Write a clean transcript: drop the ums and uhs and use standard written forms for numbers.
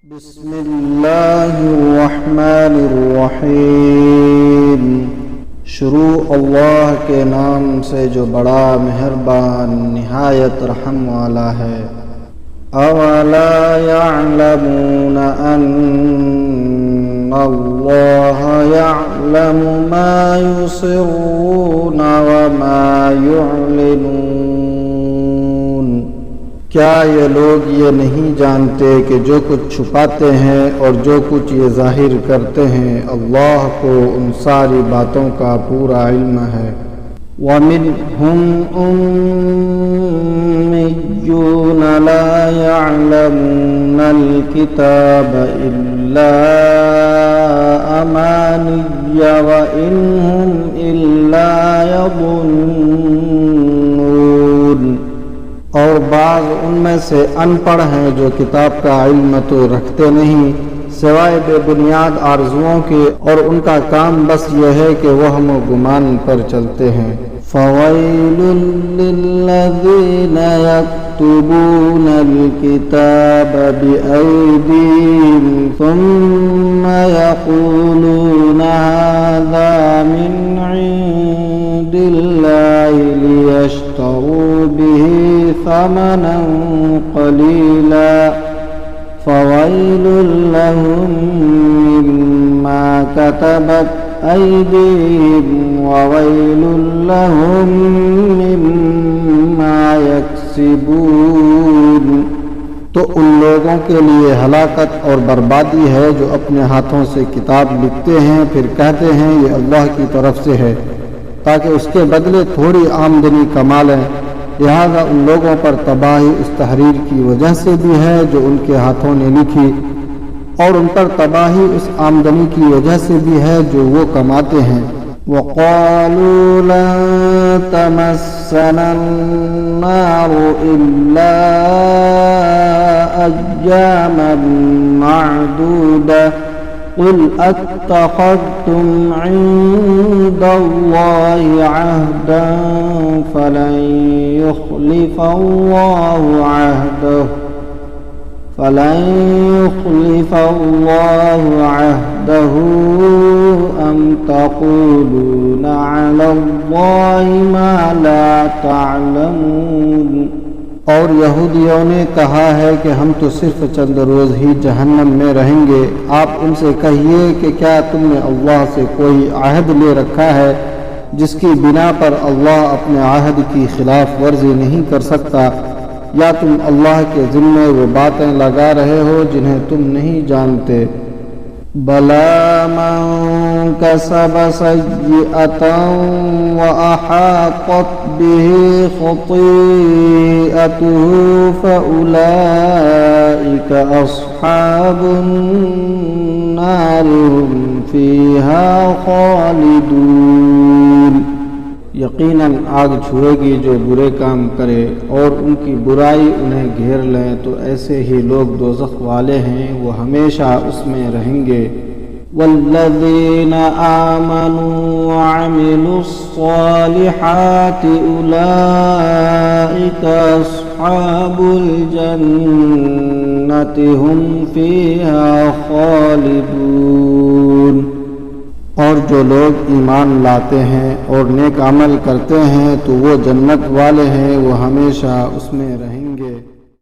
بسم اللہ الرحمن الرحیم۔ شروع اللہ کے نام سے جو بڑا مہربان نہایت رحم والا ہے۔ اولا يعلمون ان اللہ يعلم ما يسرون وما يعلنون۔ کیا یہ لوگ یہ نہیں جانتے کہ جو کچھ چھپاتے ہیں اور جو کچھ یہ ظاہر کرتے ہیں اللہ کو ان ساری باتوں کا پورا علم ہے۔ وَمِنْهُمْ أُمِّيُّونَ لَا يَعْلَمُونَ الْكِتَابَ إِلَّا أَمَانِيَّ وَإِنْ هُمْ إِلَّا يَظُنُّونَ۔ اور بعض ان میں سے ان پڑھ ہیں جو کتاب کا علم تو رکھتے نہیں سوائے بے بنیاد آرزوؤں کے، اور ان کا کام بس یہ ہے کہ وہم و گمان پر چلتے ہیں۔ فَوَيْلٌ لِّلَّذِينَ يَكْتُبُونَ الْكِتَابَ بِأَيْدِيهِمْ ثُمَّ يَقُولُونَ هَٰذَا مِنْ عِندِ اللَّهِ لِيَشْتَرُوا بِهِ ثَمَنًا قَلِيلًا فَوَيْلٌ لَّهُم مِّمَّا كَتَبَتْ أَيْدِيهِمْ وَوَيْلٌ لَّهُم مِّمَّا يَكْسِبُونَ۔ تو ان لوگوں کے لیے ہلاکت اور بربادی ہے جو اپنے ہاتھوں سے کتاب لکھتے ہیں پھر کہتے ہیں یہ اللہ کی طرف سے ہے تاکہ اس کے بدلے تھوڑی آمدنی کما لیں۔ لہذا ان لوگوں پر تباہی اس تحریر کی وجہ سے بھی ہے جو ان کے ہاتھوں نے لکھی، اور ان پر تباہی اس آمدنی کی وجہ سے بھی ہے جو وہ کماتے ہیں۔ وَقَالُوا لَن تَمَسَّنَا النَّارُ إِلَّا أَيَّامًا مَّعْدُودَةً قُلْ أَتَّخَذْتُمْ عِندَ اللَّهِ عَهْدًا فَلَن يُخْلِفَ اللَّهُ عَهْدَهُ أَمْ تَقُولُونَ عَلَى اللَّهِ مَا لَا تَعْلَمُونَ۔ اور یہودیوں نے کہا ہے کہ ہم تو صرف چند روز ہی جہنم میں رہیں گے۔ آپ ان سے کہیے کہ کیا تم نے اللہ سے کوئی عہد لے رکھا ہے جس کی بنا پر اللہ اپنے عہد کی خلاف ورزی نہیں کر سکتا، یا تم اللہ کے ذمے وہ باتیں لگا رہے ہو جنہیں تم نہیں جانتے۔ بَلَىٰ مَن كَسَبَ سَيِّئَةً وَأَحَاطَتْ بِهِ خَطِيئَتُهُ فَأُولَٰئِكَ أَصْحَابُ النَّارِ هُمْ فِيهَا خَالِدُونَ۔ یقیناً آگ چھوئے گی جو برے کام کرے اور ان کی برائی انہیں گھیر لیں تو ایسے ہی لوگ دوزخ والے ہیں، وہ ہمیشہ اس میں رہیں گے۔ والذین آمنوا وعملوا الصالحات اولئک اصحاب الجنة هم فیہا خالدون۔ اور جو لوگ ایمان لاتے ہیں اور نیک عمل کرتے ہیں تو وہ جنت والے ہیں، وہ ہمیشہ اس میں رہیں گے۔